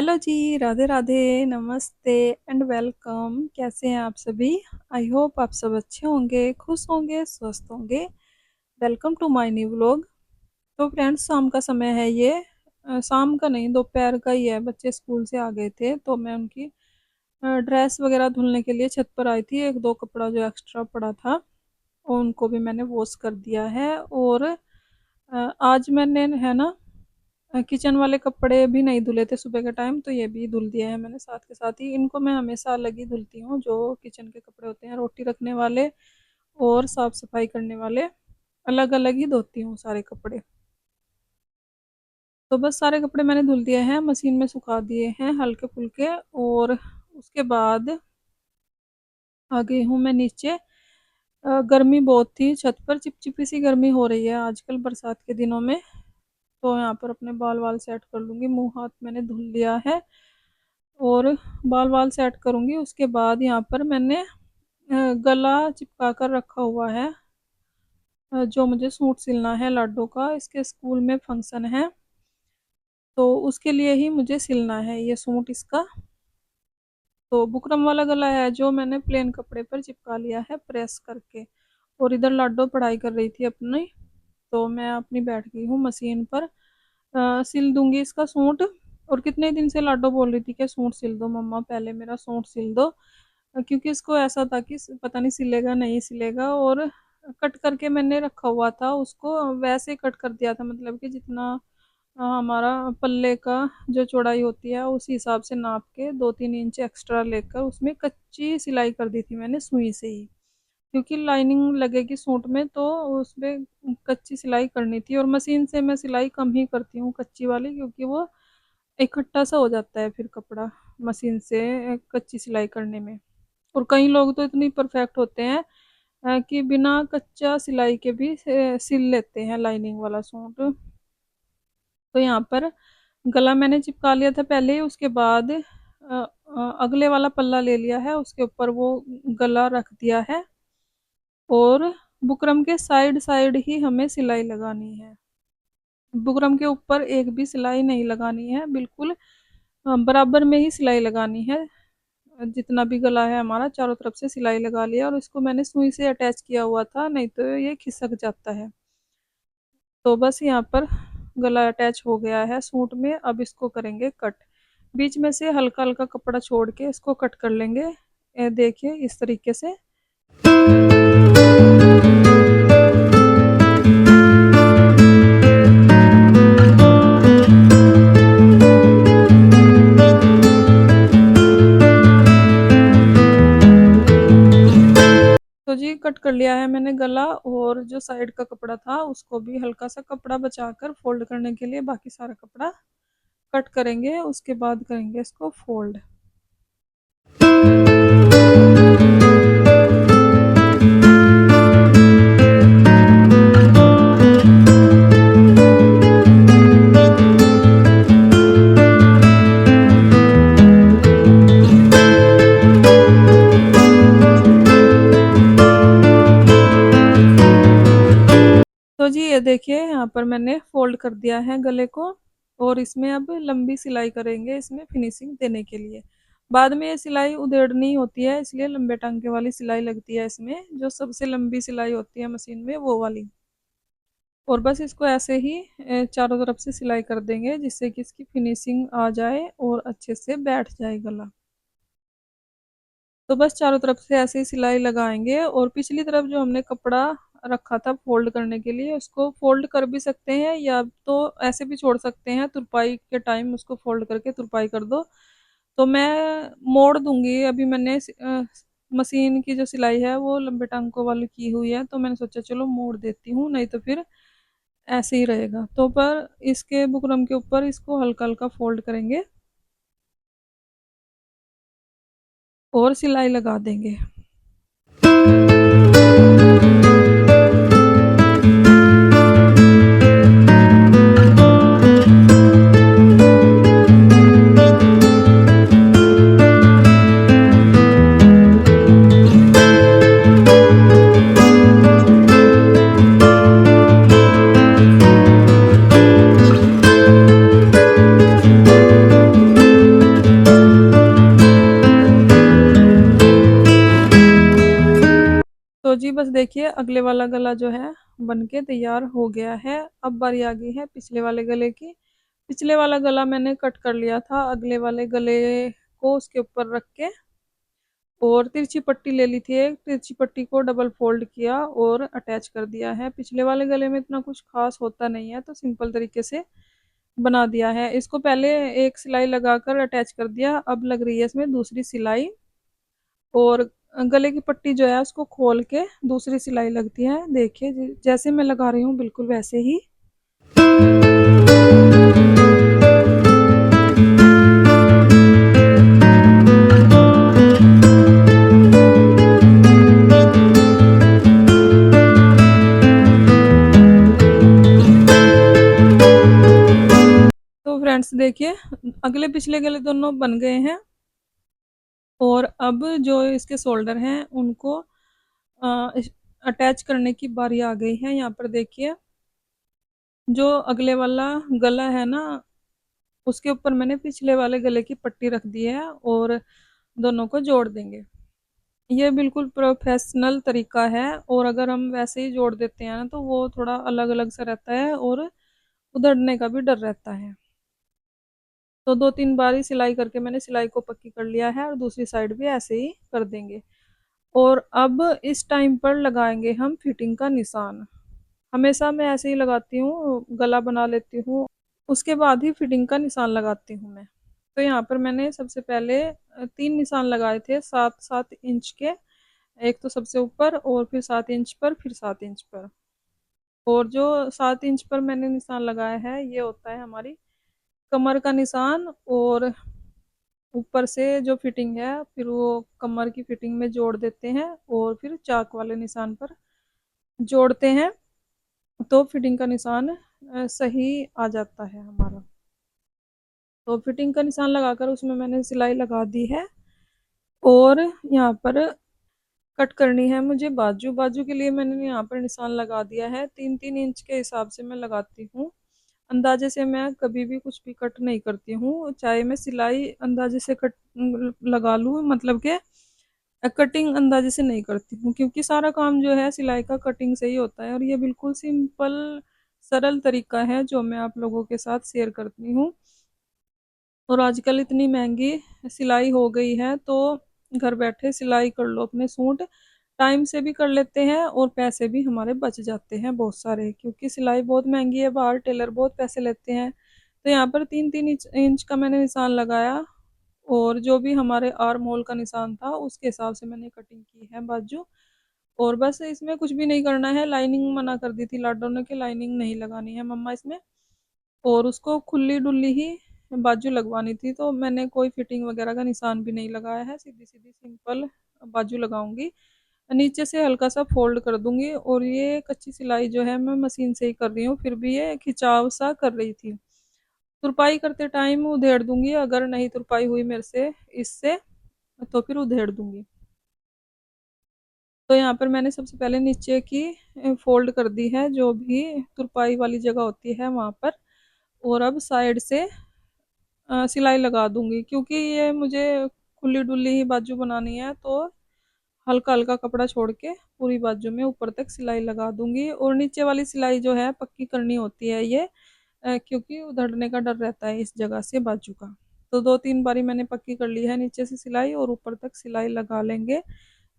Hello जी, राधे राधे, नमस्ते and welcome. कैसे हैं आप सभी? आई होप आप सब अच्छे होंगे, खुश होंगे, स्वस्थ होंगे। Welcome to my new vlog. तो फ्रेंड्स, शाम का समय है ये। शाम का नहीं, दोपहर का ही है। बच्चे स्कूल से आ गए थे तो मैं उनकी ड्रेस वगैरह धुलने के लिए छत पर आई थी। एक दो कपड़ा जो एक्स्ट्रा पड़ा था और उनको भी मैंने वॉश कर दिया है। और आज मैंने है ना किचन वाले कपड़े भी नहीं धुले थे सुबह के टाइम, तो ये भी धुल दिए हैं मैंने साथ के साथ ही। इनको मैं हमेशा अलग ही धुलती हूँ, जो किचन के कपड़े होते हैं रोटी रखने वाले और साफ सफाई करने वाले, अलग अलग ही धोती हूँ सारे कपड़े। तो बस सारे कपड़े मैंने धुल दिए हैं, मशीन में सुखा दिए हैं हल्के फुल्के। और उसके बाद आ गई हूँ मैं नीचे। गर्मी बहुत थी, छत पर चिपचिपी सी गर्मी हो रही है आजकल बरसात के दिनों में। तो यहाँ पर अपने बाल वाल सेट कर लूँगी। मुंह हाथ मैंने धुल लिया है और बाल वाल सेट करूँगी। उसके बाद यहाँ पर मैंने गला चिपका कर रखा हुआ है। जो मुझे सूट सिलना है लाडो का, इसके स्कूल में फंक्शन है तो उसके लिए ही मुझे सिलना है ये सूट इसका। तो बुकरम वाला गला है जो मैंने प्लेन कपड़े पर चिपका लिया है प्रेस करके। और इधर लाडो पढ़ाई कर रही थी अपनी, तो मैं अपनी बैठ गई हूँ मशीन पर। सिल दूंगी इसका सूट। और कितने दिन से लाडो बोल रही थी कि सूट सिल दो मम्मा, पहले मेरा सूट सिल दो। क्योंकि इसको ऐसा था कि पता नहीं सिलेगा नहीं सिलेगा। और कट करके मैंने रखा हुआ था उसको, वैसे कट कर दिया था, मतलब कि जितना हमारा पल्ले का जो चौड़ाई होती है उस हिसाब से नाप के 2-3 इंच एक्स्ट्रा लेकर उसमें कच्ची सिलाई कर दी थी मैंने सुई से ही। क्योंकि लाइनिंग लगेगी सूट में तो उसमें कच्ची सिलाई करनी थी। और मशीन से मैं सिलाई कम ही करती हूँ कच्ची वाली, क्योंकि वो इकट्ठा सा हो जाता है फिर कपड़ा मशीन से कच्ची सिलाई करने में। और कई लोग तो इतनी परफेक्ट होते हैं कि बिना कच्चा सिलाई के भी सिल लेते हैं लाइनिंग वाला सूट। तो यहाँ पर गला मैंने चिपका लिया था पहले ही। उसके बाद अगले वाला पल्ला ले लिया है, उसके ऊपर वो गला रख दिया है। और बुकरम के साइड साइड ही हमें सिलाई लगानी है। बुकरम के ऊपर एक भी सिलाई नहीं लगानी है, बिल्कुल बराबर में ही सिलाई लगानी है। जितना भी गला है हमारा चारों तरफ से सिलाई लगा लिया। और इसको मैंने सुई से अटैच किया हुआ था, नहीं तो ये खिसक जाता है। तो बस यहाँ पर गला अटैच हो गया है सूट में। अब इसको करेंगे कट। बीच में से हल्का हल्का कपड़ा छोड़ के इसको कट कर लेंगे। देखिए इस तरीके से। तो जी कट कर लिया है मैंने गला। और जो साइड का कपड़ा था उसको भी हल्का सा कपड़ा बचाकर फोल्ड करने के लिए बाकी सारा कपड़ा कट करेंगे। उसके बाद करेंगे इसको फोल्ड। तो जी ये देखिए यहाँ पर मैंने फोल्ड कर दिया है गले को। और इसमें अब लंबी सिलाई करेंगे इसमें फिनिशिंग देने के लिए। बाद में ये सिलाई उधेड़नी होती है, इसलिए लंबे टांके वाली सिलाई लगती है इसमें, जो सबसे लंबी सिलाई होती है मशीन में वो वाली। और बस इसको ऐसे ही चारों तरफ से सिलाई कर देंगे जिससे कि इसकी फिनिशिंग आ जाए और अच्छे से बैठ जाए गला। तो बस चारों तरफ से ऐसे ही सिलाई लगाएंगे। और पिछली तरफ जो हमने कपड़ा रखा था फोल्ड करने के लिए, उसको फोल्ड कर भी सकते हैं या तो ऐसे भी छोड़ सकते हैं। तुरपाई के टाइम उसको फोल्ड करके तुरपाई कर दो। तो मैं मोड़ दूंगी। अभी मैंने मशीन की जो सिलाई है वो लंबे टांकों वाली की हुई है, तो मैंने सोचा चलो मोड़ देती हूँ, नहीं तो फिर ऐसे ही रहेगा। तो पर इसके बुकरम के ऊपर इसको हल्का हल्का फोल्ड करेंगे और सिलाई लगा देंगे। तो जी बस देखिए अगले वाला गला जो है बनके तैयार हो गया है। अब बारी आ गई है पिछले वाले गले की। पिछले वाला गला मैंने कट कर लिया था अगले वाले गले को उसके ऊपर रख के, और तिरछी पट्टी ले ली थी एक, तिरछी पट्टी को डबल फोल्ड किया और अटैच कर दिया है। पिछले वाले गले में इतना कुछ खास होता नहीं है तो सिंपल तरीके से बना दिया है। इसको पहले एक सिलाई लगाकर अटैच कर दिया, अब लग रही है इसमें दूसरी सिलाई, और गले की पट्टी जो है उसको खोल के दूसरी सिलाई लगती है। देखिए जैसे मैं लगा रही हूँ बिल्कुल वैसे ही। तो फ्रेंड्स देखिए अगले पिछले गले दोनों बन गए हैं, और अब जो इसके शोल्डर हैं उनको अटैच करने की बारी आ गई है। यहाँ पर देखिए जो अगले वाला गला है ना उसके ऊपर मैंने पिछले वाले गले की पट्टी रख दी है और दोनों को जोड़ देंगे। ये बिल्कुल प्रोफेशनल तरीका है, और अगर हम वैसे ही जोड़ देते हैं ना तो वो थोड़ा अलग अलग सा रहता है और उधड़ने का भी डर रहता है। तो 2-3 बार ही सिलाई करके मैंने सिलाई को पक्की कर लिया है, और दूसरी साइड भी ऐसे ही कर देंगे। और अब इस टाइम पर लगाएंगे हम फिटिंग का निशान। हमेशा मैं ऐसे ही लगाती हूँ, गला बना लेती हूँ उसके बाद ही फिटिंग का निशान लगाती हूँ मैं। तो यहाँ पर मैंने सबसे पहले 3 निशान लगाए थे 7-7 इंच के, एक तो सबसे ऊपर और फिर 7 इंच पर, फिर 7 इंच पर। और जो 7 इंच पर मैंने निशान लगाया है ये होता है हमारी कमर का निशान, और ऊपर से जो फिटिंग है फिर वो कमर की फिटिंग में जोड़ देते हैं और फिर चाक वाले निशान पर जोड़ते हैं, तो फिटिंग का निशान सही आ जाता है हमारा। तो फिटिंग का निशान लगाकर उसमें मैंने सिलाई लगा दी है, और यहाँ पर कट करनी है मुझे बाजू। बाजू के लिए मैंने यहाँ पर निशान लगा दिया है, 3-3 इंच के हिसाब से मैं लगाती हूँ। अंदाजे से मैं कभी भी कुछ भी कट नहीं करती हूँ, चाहे मैं सिलाई अंदाजे से कट लगा लूँ, मतलब के कटिंग अंदाजे से नहीं करती हूँ, क्योंकि सारा काम जो है सिलाई का कटिंग से ही होता है। और ये बिल्कुल सिंपल सरल तरीका है जो मैं आप लोगों के साथ शेयर करती हूँ। और आजकल इतनी महंगी सिलाई हो गई है तो घर बैठे सिलाई कर लो अपने सूट, टाइम से भी कर लेते हैं और पैसे भी हमारे बच जाते हैं बहुत सारे, क्योंकि सिलाई बहुत महंगी है, बाहर टेलर बहुत पैसे लेते हैं। तो यहाँ पर 3-3 इंच का मैंने निशान लगाया, और जो भी हमारे आर्म होल का निशान था उसके हिसाब से मैंने कटिंग की है बाजू। और बस इसमें कुछ भी नहीं करना है, लाइनिंग मना कर दी थी लाडो ने कि लाइनिंग नहीं लगानी है मम्मा इसमें, और उसको खुली डुल्ली ही बाजू लगवानी थी। तो मैंने कोई फिटिंग वगैरह का निशान भी नहीं लगाया है, सीधी सीधी सिंपल बाजू लगाऊंगी। नीचे से हल्का सा फोल्ड कर दूंगी, और ये कच्ची सिलाई जो है मैं मशीन से ही कर रही हूँ, फिर भी ये खिंचाव सा कर रही थी। तुरपाई करते टाइम उधेड़ दूंगी, अगर नहीं तुरपाई हुई मेरे से इससे तो फिर उधेड़ दूंगी। तो यहाँ पर मैंने सबसे पहले नीचे की फोल्ड कर दी है, जो भी तुरपाई वाली जगह होती है वहां पर। और अब साइड से सिलाई लगा दूंगी, क्योंकि ये मुझे खुली डुल्ली ही बाजू बनानी है, तो हल्का हल्का कपड़ा छोड़ के पूरी बाजू में ऊपर तक सिलाई लगा दूंगी। और नीचे वाली सिलाई जो है पक्की करनी होती है ये, क्योंकि उधड़ने का डर रहता है इस जगह से बाजू का। तो 2-3 बारी मैंने पक्की कर ली है नीचे से सिलाई, और ऊपर तक सिलाई लगा लेंगे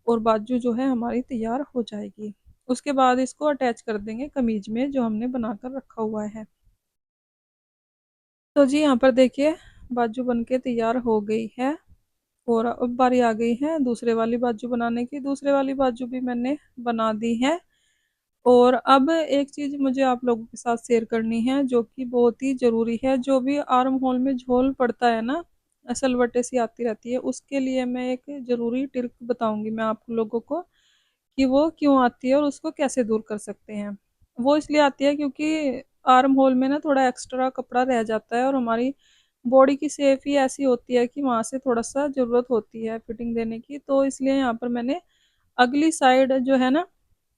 और बाजू जो है हमारी तैयार हो जाएगी। उसके बाद इसको अटैच कर देंगे कमीज में जो हमने बनाकर रखा हुआ है। तो जी यहाँ पर देखिए बाजू बनके तैयार हो गई है, और अब बारी आ गई है दूसरे वाली बाजू बनाने की। दूसरे वाली बाजू भी मैंने बना दी है। और अब एक चीज मुझे आप लोगों के साथ शेयर करनी है जो कि बहुत ही जरूरी है। जो भी आर्म होल में झोल पड़ता है ना, सलवटें सी आती रहती है, उसके लिए मैं एक जरूरी ट्रिक बताऊंगी मैं आप लोगों को कि वो क्यों आती है और उसको कैसे दूर कर सकते हैं। वो इसलिए आती है क्योंकि आर्म होल में ना थोड़ा एक्स्ट्रा कपड़ा रह जाता है, और हमारी बॉडी की शेप ही ऐसी होती है कि वहां से थोड़ा सा जरूरत होती है फिटिंग देने की। तो इसलिए यहाँ पर मैंने अगली साइड जो है ना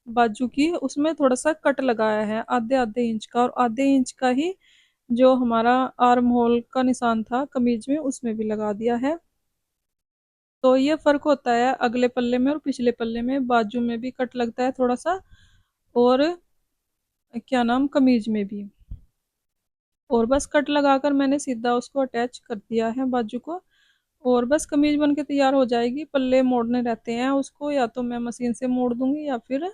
बाजू की, उसमें थोड़ा सा कट लगाया है आधे आधे इंच का, और आधे इंच का ही जो हमारा आर्म होल का निशान था कमीज में उसमें भी लगा दिया है। तो ये फ़र्क होता है अगले पल्ले में और पिछले पल्ले में, बाजू में भी कट लगता है थोड़ा सा, और क्या नाम, कमीज में भी। और बस कट लगाकर मैंने सीधा उसको अटैच कर दिया है बाजू को, और बस कमीज बन के तैयार हो जाएगी। पल्ले मोड़ने रहते हैं उसको, या तो मैं मशीन से मोड़ दूंगी या फिर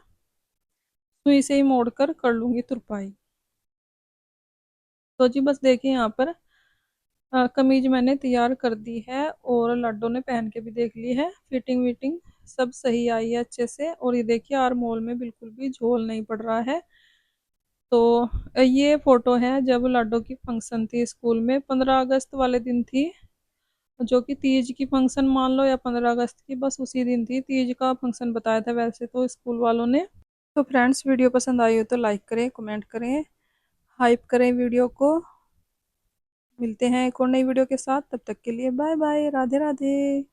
सुई से ही मोड़ कर लूंगी तुरपाई। तो जी बस देखिए यहाँ पर कमीज मैंने तैयार कर दी है, और लाडो ने पहन के भी देख ली है, फिटिंग वीटिंग सब सही आई है अच्छे से। और ये देखिए आर मोल में बिल्कुल भी झोल नहीं पड़ रहा है। तो ये फोटो है जब लाडो की फंक्शन थी स्कूल में, 15 अगस्त वाले दिन थी, जो कि तीज की फंक्शन मान लो, या 15 अगस्त की, बस उसी दिन थी। तीज का फंक्शन बताया था वैसे तो स्कूल वालों ने। तो फ्रेंड्स वीडियो पसंद आई हो तो लाइक करें, कमेंट करें, हाइप करें वीडियो को। मिलते हैं एक और नई वीडियो के साथ, तब तक के लिए बाय बाय, राधे राधे।